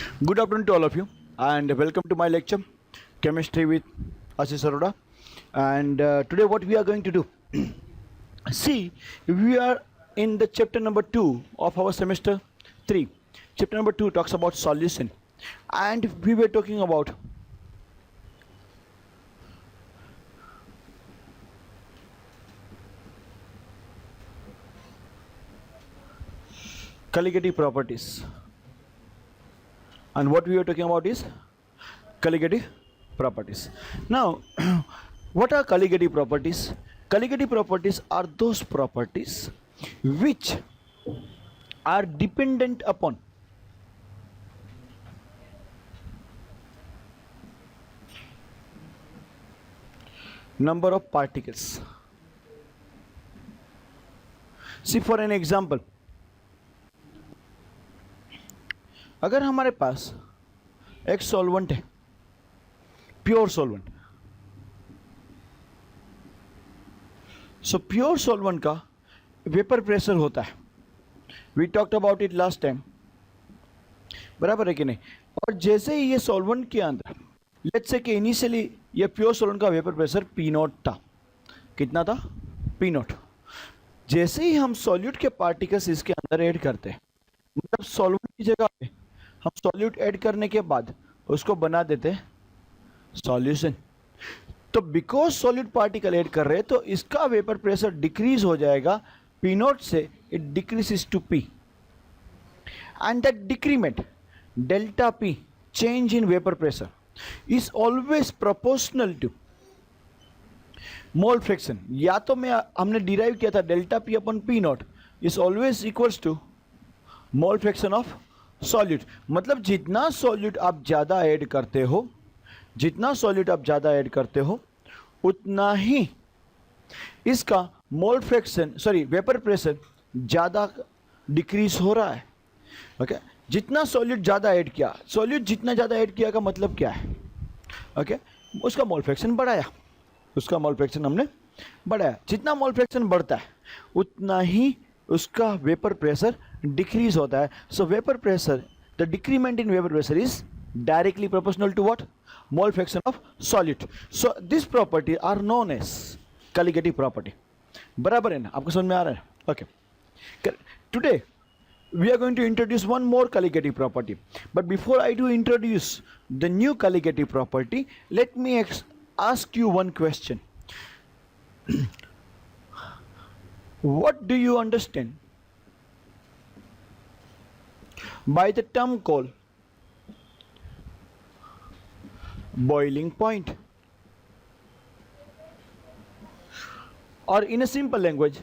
Good afternoon to all of you, and welcome to my lecture, Chemistry with Ashish Arora. And today, what we are going to do? See, we are in the chapter number 2 of our semester 3. Chapter number 2 talks about solution, and we were talking about colligative properties. And what we are talking about is colligative properties. Now, what are colligative properties? Colligative properties are those properties which are dependent upon number of particles. See, for an example, अगर हमारे पास एक solvent है, pure solvent, so pure solvent का vapour pressure होता है. We talked about it last time, बराबर है कि नहीं? और जैसे ही ये सॉल्वेंट के अंदर, लेट्स से कि इनिशियली ये प्योर सॉल्वेंट का वेपर प्रेशर पी नॉट था. कितना था? P not. जैसे ही हम सॉल्यूट के पार्टिकल्स इसके अंदर ऐड करते हैं, मतलब सॉल्वेंट की जगह पे हम सॉल्यूट ऐड करने के बाद उसको बना देते हैं सॉल्यूशन. तो बिकॉज सॉल्यूट पार्टिकल ऐड कर रहे हैं तो इसका वेपर प्रेशर डिक्रीज हो जाएगा पी नॉट से, it decreases to P, and that decrement delta P change in vapour pressure is always proportional to mole fraction. या तो हमने डिराइव किया था delta P upon P naught is always equals to mole fraction of solute. मतलब जितना solute आप ज़्यादा add करते हो, जितना सॉल्यूट आप ज़्यादा ऐड करते हो, उतना ही इसका मोल फ्रैक्शन वेपर प्रेशर ज़्यादा डिक्रीज हो रहा है. ओके, जितना सॉल्यूट ज़्यादा ऐड किया, सॉल्यूट जितना ज़्यादा ऐड किया का मतलब क्या है? ओके, उसका मोल फ्रैक्शन बढ़ाया, उसका मोल फ्रैक्शन हमने बढ़ाया. जितना मोल फ्रैक्शन बढ़ता है उतना ही उसका वेपर प्रेशर डिक्रीज होता है. So vapour pressure, the decrement in vapour pressure is directly proportional to what? Mole fraction of solute. So this property are known as colligative property. बराबर है ना? आपको समझ में आ रहा है? Okay, today we are going to introduce one more colligative property, but before I do introduce the new colligative property, let me ask you one question. What do you understand by the term called boiling point? और in a simple language,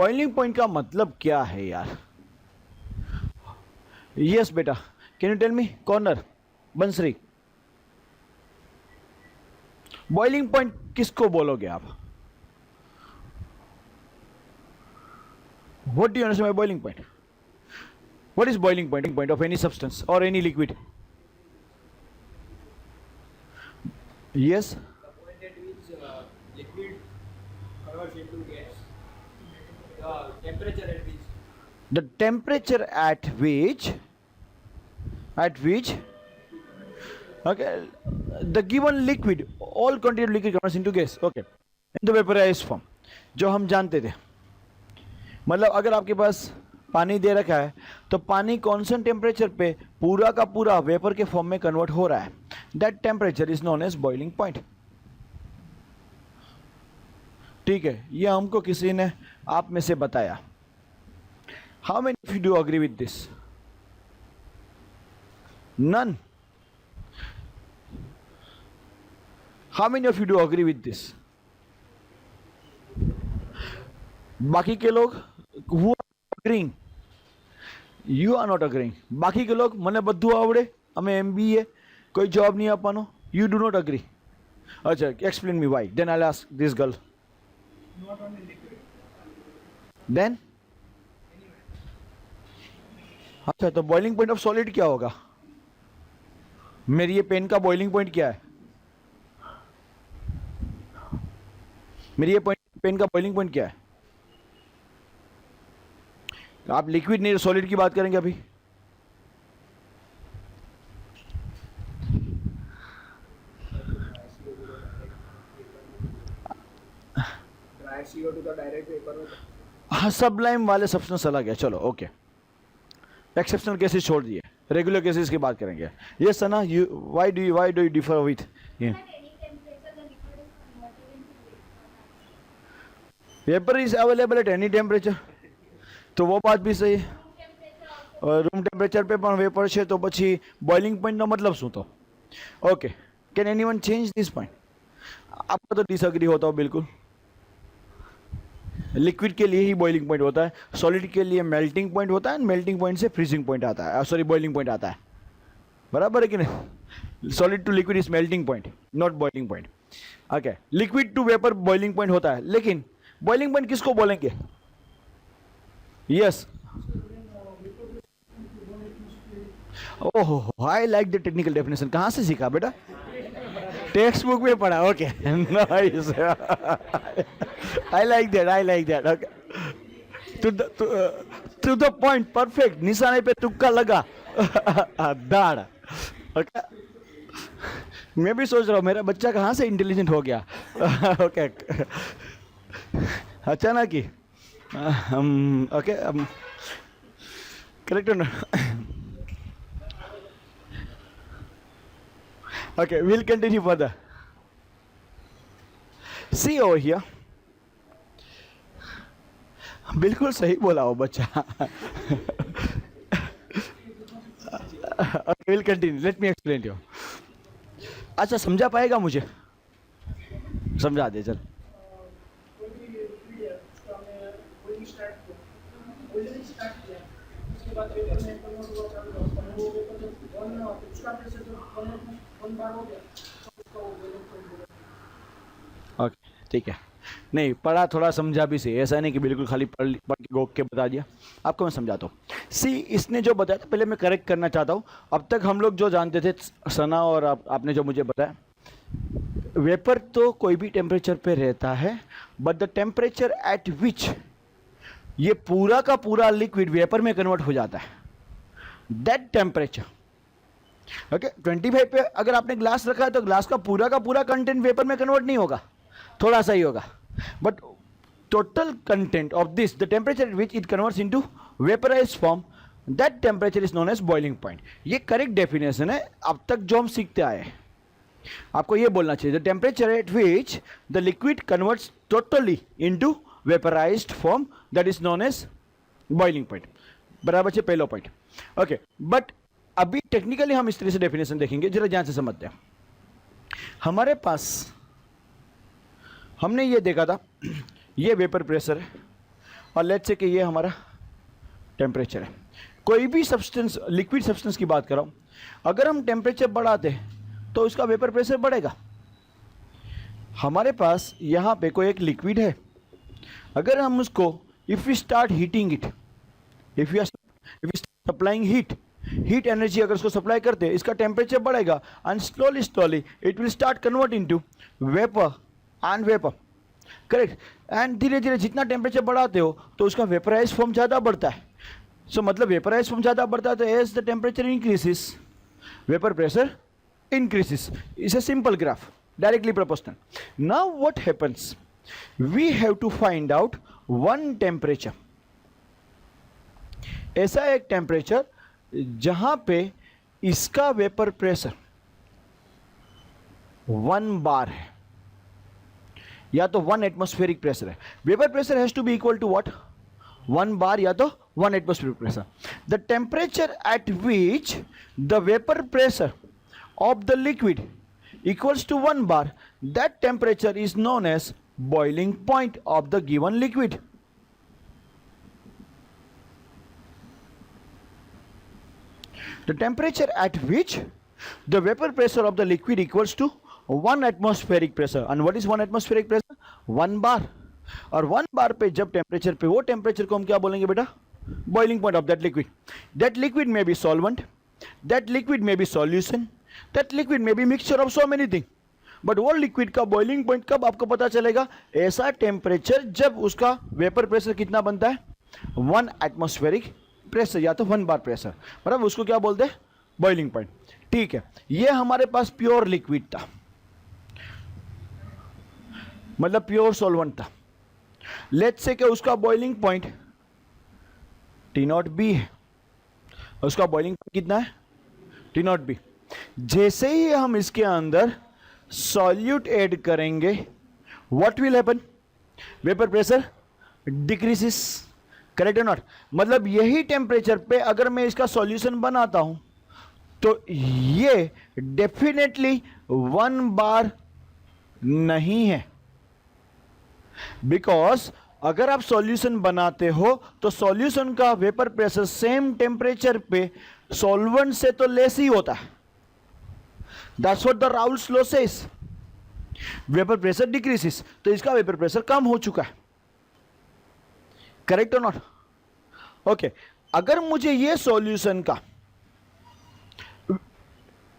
boiling point का मतलब क्या है यार? Yes बेटा, can you tell me? Corner, Bansari, boiling point किसको बोलोगे आप? What do you understand by boiling point? What is boiling point of any substance or any liquid? Yes? The point at which liquid converts into gas. The temperature at which. The temperature at which okay, the given liquid, all quantity of liquid converts into gas. Okay, in the vaporized form, जो हम जानते थे. मतलब अगर आपके पास पानी दे रखा है तो पानी कॉन्स्टेंट टेम्परेचर पे पूरा का पूरा वेपर के फॉर्म में कन्वर्ट हो रहा है. That temperature is known as boiling point. ठीक है, ये हमको किसी ने आप में से बताया. How many of you do agree with this? None. How many of you do agree with this? बाकी के लोग who are agreeing? You are not agreeing. बाकी के लोग મને બધું આવડે, અમે MBA, કોઈ job नहीं આપવાનો. You do not agree. अच्छा, explain me why. Then I'll ask this girl. Not only liquid. Then? अच्छा, तो बॉइलिंग पॉइंट ऑफ सॉलिड क्या होगा? मेरी ये पेन का बॉइलिंग पॉइंट क्या है? मेरी ये पेन का बॉइलिंग पॉइंट क्या है? आप लिक्विड नहीं सॉलिड की बात करेंगे अभी. सबलाइम वाले सब्सटेंस अलग है, चलो ओके, एक्सेप्शनल केसेस छोड़ दिए, रेगुलर केसेस की बात करेंगे। ये Sana, you why do you differ with ये? Vapour is available at any temperature, तो वो बात भी सही है। रूम टेम्परेचर पे પણ વેપર છે તો પછી બોઇલિંગ પોઈન્ટનો મતલબ શું તો? Okay, can anyone change this point? आपका तो डिसएग्री होता हो बिल्कुल। लिक्विड के लिए ही बॉइलिंग पॉइंट होता है, सॉलिड के लिए मेल्टिंग पॉइंट होता है, मेल्टिंग पॉइंट से फ्रीजिंग पॉइंट आता है, सॉरी बॉइलिंग पॉइंट आता है, बराबर है कि नहीं? Solid to liquid is melting point, not boiling point. Okay, liquid to vapour boiling point होता है, लेकिन बॉइलिंग पॉइंट किसको बोलेंगे? Yes, oh I like the technical definition. कहाँ से सीखा बेटा? टेक्स्ट बुक में पढ़ा, okay nice, I like that, okay, to the point, perfect, निशाने पे तुक्का लगा, दाड़, ओके। मैं भी सोच रहा हूँ मेरा बच्चा कहाँ से इंटेलिजेंट हो गया, ओके, अचानक ही, okay, correct. Okay, we'll continue further. See over here. बिल्कुल सही बोला वो बच्चा। Okay, we'll continue. Let me explain to you. अच्छा, समझा पाएगा मुझे? समझा दे चल। ओके, ठीक है, नहीं पढ़ा, थोड़ा समझा भी सही, ऐसा नहीं कि बिल्कुल खाली पढ़ के गोक के बता दिया। आपको मैं समझाता हूँ। सी, इसने जो बताया था, पहले मैं करेक्ट करना चाहता हूँ। अब तक हम लोग जो जानते थे, सना और आपने जो मुझे बताया, वेपर तो कोई भी टेम्परेचर पे रहता है, बट द टेम्परेचर एट विच ये पूरा का पूरा लिक्विड वेपर में कन्वर्ट हो जाता है, दैट टेम्परेचर, ओके। 25 पे अगर आपने ग्लास रखा है तो ग्लास का पूरा कंटेंट वेपर में कन्वर्ट नहीं होगा, थोड़ा सा ही होगा, but total content of this, the temperature which it converts into vaporize form, that temperature is known as boiling point. ये करेक्ट डेफिनेशन है अब तक जो हम सीखते आए हैं। आपको ये बोलना चाहिए, the temperature at which the liquid converts totally into vaporized form, that is known as boiling point. बराबर है पहला पॉइंट, ओके। बट अभी टेक्निकली हम इस तरह से डेफिनेशन देखेंगे, जरा ध्यान से समझते हैं। हमारे पास हमने ये देखा था, ये वेपर प्रेशर है और लेट्स से कि ये हमारा टेम्परेचर है। कोई भी सब्सटेंस, लिक्विड सब्सटेंस की बात कर रहा हूं, अगर हम टेम्परेचर बढ़ाते हैं तो उसका वेपर प्रेशर बढ़ेगा। हमारे पास यहां पे कोई एक लिक्विड है, अगर हम उसको, if we start heating it, if you supplying heat energy अगर उसको सप्लाई करते हैं, इसका टेम्परेचर बढ़ेगा and slowly it will start convert into vapour and vapour, correct. And धीरे धीरे जितना टेम्परेचर बढ़ाते हो तो उसका वेपराइज फॉर्म ज़्यादा बढ़ता है। सो मतलब वेपराइज फॉर्म ज़्यादा बढ़ता है तो as the temperature increases vapour pressure increases. It's a simple graph, directly proportional. Now what happens? We have to find out one temperature. ऐसा एक टेम्परेचर जहां पे इसका वेपर प्रेशर 1 बार है, या तो 1 एटमॉस्फेरिक प्रेशर है। Vapour pressure has to be equal to what? 1 bar या तो 1 atmospheric pressure. The temperature at which the vapour pressure of the liquid equals to 1 bar, that temperature is known as boiling point of the given liquid. The temperature at which the vapor pressure of the liquid equals to 1 atmospheric pressure. And what is 1 atmospheric pressure? 1 bar. और 1 बार पे जब temperature पे, वो temperature को हम क्या बोलेंगे बेटा? Boiling point of that liquid. That liquid में बी सॉल्वेंट, दैट लिक्विड में बी सॉल्यूशन, दैट लिक्विड में be mixture of so many thing. But वो लिक्विड का बॉइलिंग पॉइंट कब आपको पता चलेगा? ऐसा टेम्परेचर जब उसका वेपर प्रेशर कितना बनता है? 1 एटमॉस्फेरिक प्रेशर या तो 1 बार प्रेशर, बराबर, उसको क्या बोलते हैं? Boiling point. ठीक है, ये हमारे पास प्योर लिक्विड था, मतलब प्योर सॉल्वेंट था। लेट्स से कि उसका बॉइलिंग पॉइंट T0B है, उसका बॉइलिंग पॉइंट कितना है T0B। जैसे ही हम इसके अंदर सॉल्यूट ऐड करेंगे, what will happen, vapour pressure decreases, correct और नॉट। मतलब यही टेम्परेचर पे अगर मैं इसका सॉल्यूशन बनाता हूं तो ये डेफिनेटली 1 बार नहीं है, बिकॉज अगर आप सॉल्यूशन बनाते हो तो सॉल्यूशन का वेपर प्रेशर सेम टेम्परेचर पे सॉल्वेंट से तो लेस ही होता है। That's what the Raoult's law says, vapour pressure decreases, तो इसका वेपर प्रेशर कम हो चुका है, करेक्ट और नॉट। ओके, अगर मुझे ये सॉल्यूशन का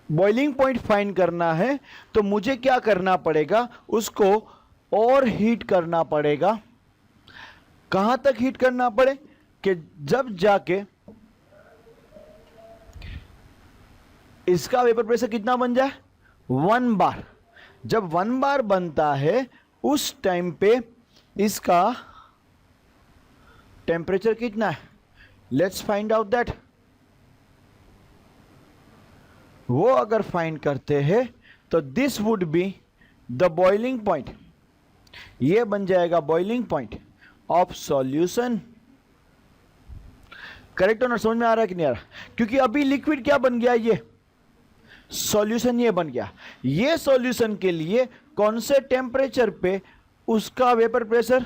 बॉइलिंग पॉइंट फाइंड करना है तो मुझे क्या करना पड़ेगा, उसको और हीट करना पड़ेगा। कहां तक हीट करना पड़े कि जब जाके इसका वेपर प्रेशर कितना बन जाए 1 बार। जब 1 बार बनता है उस टाइम पे इसका टेम्परेचर कितना है, लेट्स फाइंड आउट दैट। वो अगर फाइंड करते हैं तो this would be the boiling point, ये बन जाएगा boiling point of solution, correct और नॉट। समझ में आ रहा है कि नहीं आ रहा, क्योंकि अभी लिक्विड क्या बन गया, ये सॉल्यूशन ये बन गया। ये सॉल्यूशन के लिए कौन से टेम्परेचर पे उसका वेपर प्रेशर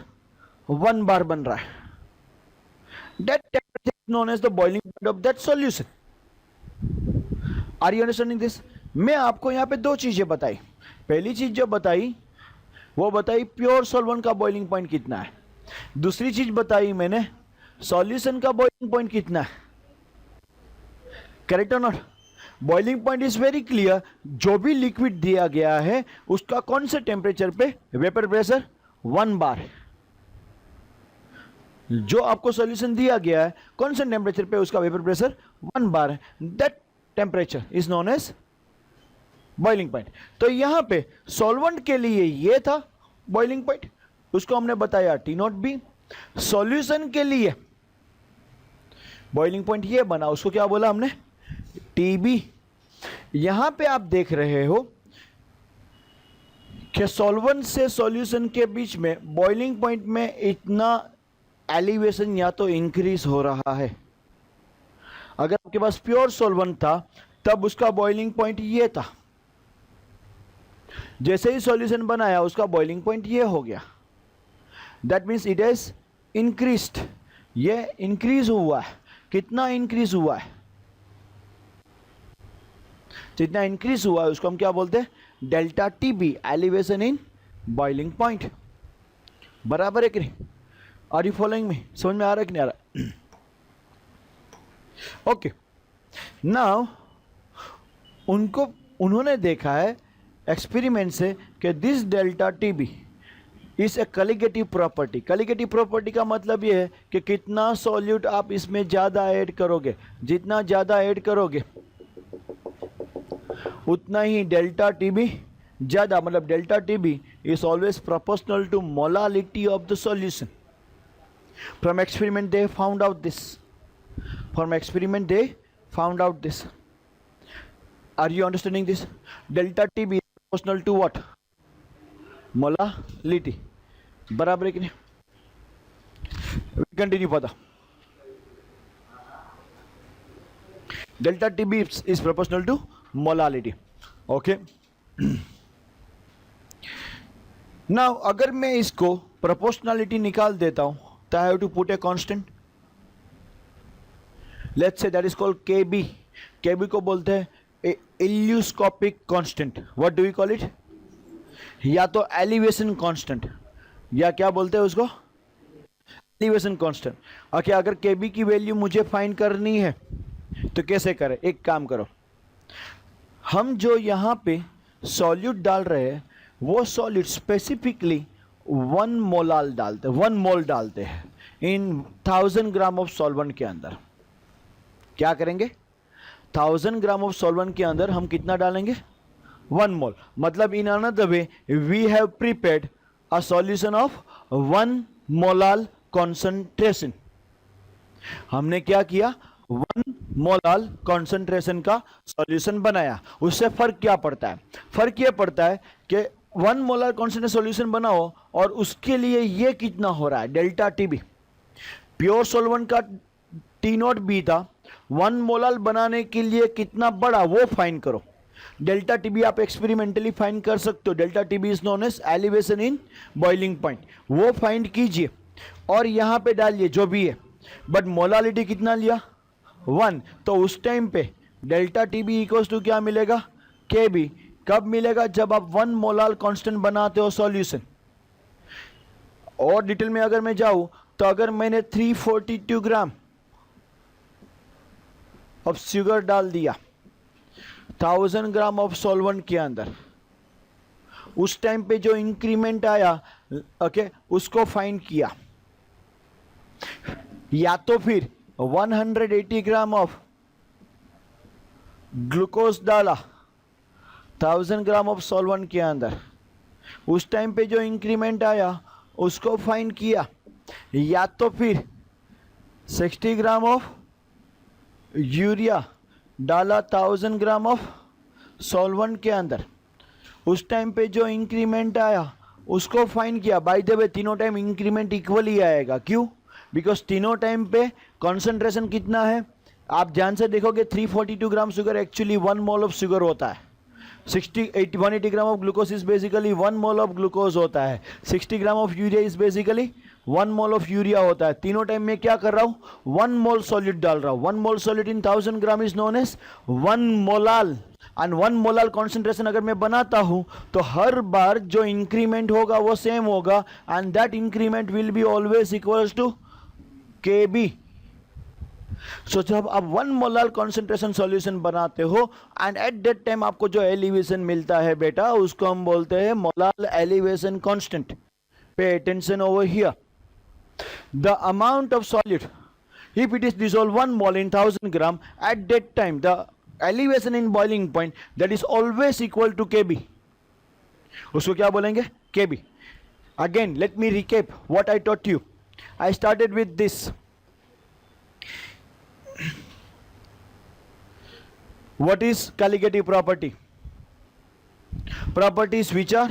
1 बार बन रहा है, that temperature is known as the boiling point of that solution. Are you understanding this. मैं आपको यहां पे 2 चीजें बताई। पहली चीज जो बताई वो बताई प्योर सॉल्वेंट का बॉइलिंग पॉइंट कितना है, दूसरी चीज बताई मैंने सॉल्यूशन का बॉइलिंग पॉइंट कितना है, करेक्ट और not. Boiling point is very clear, जो भी लिक्विड दिया गया है उसका कौन से टेम्परेचर पे वेपर प्रेशर 1 बार है। जो आपको सॉल्यूशन दिया गया है कौन से टेम्परेचर पे उसका वेपर प्रेशर 1 बार है, that temperature is known as boiling point. तो यहां पे सॉल्वेंट के लिए ये था बॉइलिंग पॉइंट, उसको हमने बताया T0B। सॉल्यूशन के लिए बॉइलिंग पॉइंट ये बना, उसको क्या बोला हमने TB। यहां पे आप देख रहे हो कि सॉल्वेंट से सॉल्यूशन के बीच में बॉइलिंग पॉइंट में इतना एलिवेशन या तो इंक्रीज हो रहा है। अगर आपके पास प्योर सॉल्वेंट था तब उसका बॉइलिंग पॉइंट ये था, जैसे ही सॉल्यूशन बनाया उसका बॉइलिंग पॉइंट ये हो गया, that means it is increased, ये इंक्रीज हुआ है। कितना इंक्रीज हुआ है, जितना इंक्रीज हुआ है उसको हम क्या बोलते हैं, delta TB, elevation in boiling point. बराबर है कि नहीं, आर यू फॉलोइंग मी, समझ में आ रहा है कि नहीं आ रहा। ओके, नाउ उन्होंने देखा है एक्सपेरिमेंट से कि this delta TB is a colligative property. Colligative property का मतलब ये है कि कितना सॉल्यूट आप इसमें ज़्यादा ऐड करोगे, जितना ज़्यादा ऐड करोगे उतना ही डेल्टा TB ज़्यादा, मतलब delta TB is always proportional to molality of the solution. From experiment they found out this, from experiment they found out this. Are you understanding this? Delta TB is proportional to what, molality। बराबर है कि नहीं। We continue further. Delta TB is proportional to molality. Okay. Now अगर मैं इसको proportionality निकाल देता हूं तो I have to put a constant. Let's say that is called KB. KB को बोलते हैं ebullioscopic constant. What do we call it, या तो एलिवेशन कांस्टेंट, या क्या बोलते हैं उसको, एलिवेशन कांस्टेंट। ओके, अगर KB की वैल्यू मुझे फाइंड करनी है तो कैसे करें, एक काम करो, हम जो यहाँ पे सॉल्यूट डाल रहे हैं वो सॉल्यूट स्पेसिफिकली 1 मोल डालते हैं इन 1000 ग्राम ऑफ सॉल्वेंट के अंदर। क्या करेंगे, 1000 ग्राम ऑफ सॉल्वेंट के अंदर हम कितना डालेंगे, 1 मोल। मतलब in another way we have prepared a solution of 1 molal concentration. हमने क्या किया, 1 मोलाल कॉन्सेंट्रेशन का सॉल्यूशन बनाया। उससे फर्क क्या पड़ता है, फर्क ये पड़ता है कि 1 मोलार कॉन्सेंट्रेशन सॉल्यूशन बनाओ और उसके लिए ये कितना हो रहा है, डेल्टा टीबी। प्योर सॉल्वेंट का टी नॉट बी था, 1 मोलाल बनाने के लिए कितना बड़ा वो फाइंड करो। डेल्टा टीबी आप एक्सपेरिमेंटली फाइंड कर सकते हो। Delta T B is known as elevation in boiling point, वो फाइंड कीजिए और यहां पे डालिए जो भी है। बट मोलालिटी कितना लिया, 1, तो उस टाइम पे डेल्टा टीबी इक्वल्स टू क्या मिलेगा, के बी। कब मिलेगा, जब आप 1 मोलाल कांस्टेंट बनाते हो सॉल्यूशन। और डिटेल में अगर मैं जाऊं तो अगर मैंने 342 ग्राम ऑफ शुगर डाल दिया 1000 ग्राम ऑफ सॉल्वेंट के अंदर, उस टाइम पे जो इंक्रीमेंट आया, ओके, उसको फाइंड किया। या तो फिर 180 ग्राम ऑफ ग्लूकोज डाला 1000 ग्राम ऑफ सॉल्वेंट के अंदर, उस टाइम पे जो इंक्रीमेंट आया उसको फाइंड किया। या तो फिर 60 ग्राम ऑफ यूरिया डाला 1000 ग्राम ऑफ सॉल्वेंट के अंदर, उस टाइम पे जो इंक्रीमेंट आया उसको फाइंड किया। बाय द वे तीनों टाइम इंक्रीमेंट इक्वल ही आएगा, क्यों, बिकॉज तीनों टाइम पे कॉन्सेंट्रेशन कितना है, आप ध्यान से देखोगे 342 gram sugar actually 1 mole of sugar होता है। 180 gram of glucose is basically 1 mole of glucose होता है। 60 gram of urea is basically 1 mole of urea होता है। तीनों टाइम में क्या कर रहा हूं, 1 मोल सॉलिड डाल रहा हूं। 1 mole solid in 1000 gram is known as 1 molal. And 1 molal concentration अगर मैं बनाता हूं तो हर बार जो इंक्रीमेंट होगा वो सेम होगा, and that increment will be always equals to K B. So जब आप 1 मोलाल कॉन्सेंट्रेशन सॉल्यूशन बनाते हो एंड एट दैट टाइम आपको जो एलिवेशन मिलता है बेटा, उसको हम बोलते हैं molal elevation constant. Pay attention over here, the amount of solid if it is dissolved 1 mole in 1000 gram, at that time the elevation in boiling point that is always equal to kb. उसको क्या बोलेंगे, kb. Again let me recap what I taught you. I started with this. What is colligative property? Properties which are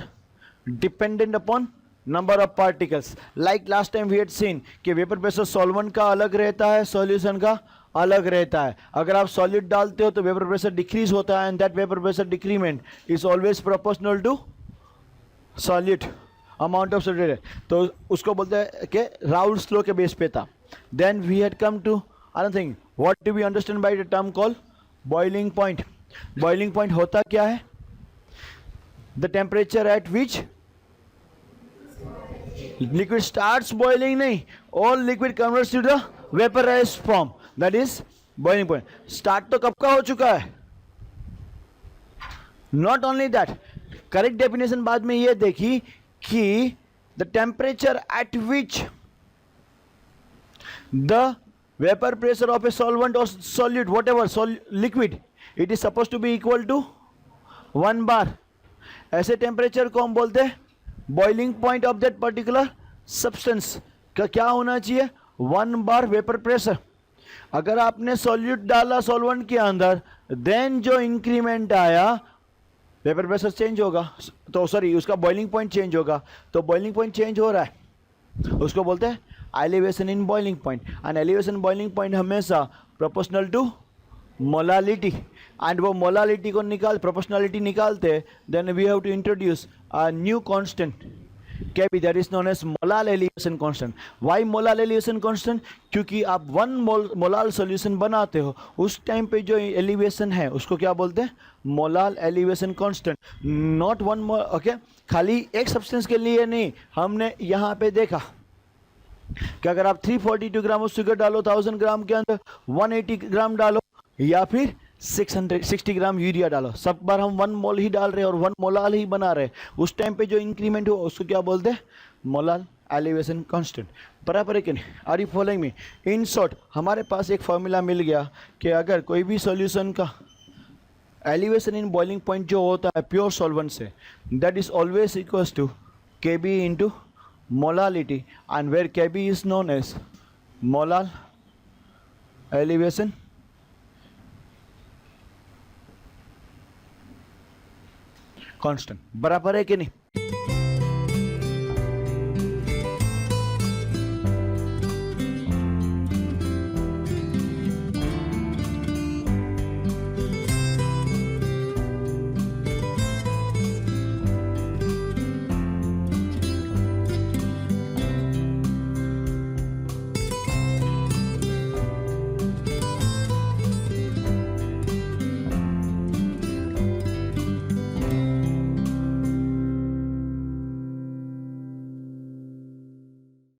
dependent upon number of particles. Like last time we had seen कि vapour pressure solvent का अलग रहता है, solution का अलग रहता है। अगर आप सॉलिड डालते हो तो वेपर प्रेशर डिक्रीज होता है, and that vapour pressure decrement is always proportional to solid amount of solid. तो उसको बोलते हैं कि राउल्स लॉ के बेस पे था। Then we had come to another thing, what do we understand by the term call boiling point. Boiling point होता क्या है, the temperature at which liquid starts boiling, नहीं, all liquid converts to the vaporized form, that is boiling point. Start तो कब का हो चुका है, not only that, correct definition बाद में ये देखी कि the temperature at which the vapor pressure of a solvent or solid, whatever liquid, it is supposed to be equal to 1 bar. ऐसे टेम्परेचर को हम बोलते हैं boiling point of that particular substance का क्या होना चाहिए, 1 बार वेपर प्रेशर। अगर आपने सॉल्यूट डाला सॉल्वेंट के अंदर, देन जो इंक्रीमेंट आया वेपर प्रेशर चेंज होगा, तो सॉरी उसका बॉइलिंग पॉइंट चेंज होगा। तो बॉइलिंग पॉइंट चेंज हो रहा है, उसको बोलते हैं elevation in boiling point. And elevation boiling point हमेशा प्रोपोर्शनल टू मोलालिटी, एंड वो मोलालिटी को प्रोपोर्शनलिटी निकालते, then we have to introduce a new constant Kb, that is known as molal elevation constant. Why molal elevation constant, क्योंकि आप 1 molal solution बनाते हो, उस time पे जो एलिवेशन है उसको क्या बोलते हैं, molal elevation constant. Not 1 mole, okay, खाली एक सब्सटेंस के लिए नहीं, हमने यहाँ पे देखा कि अगर आप 342 ग्राम ऑफ शुगर डालो 1000 ग्राम के अंदर, 180 ग्राम डालो या फिर 660 ग्राम यूरिया डालो, सब बार हम 1 मोल ही डाल रहे हैं और 1 मोलाल ही बना रहे हैं। उस टाइम पे जो इंक्रीमेंट हो उसको क्या बोलते हैं, मोलाल एलिवेशन कांस्टेंट। बराबर है कि नहीं, are you following me? In short हमारे पास एक फॉर्मूला मिल गया कि अगर कोई भी सॉल्यूशन का एलिवेशन इन बॉइलिंग पॉइंट जो होता है प्योर सॉल्वेंट से, that is always equals to K B into molality, and where Kb is known as molal elevation constant. बराबर है कि नहीं?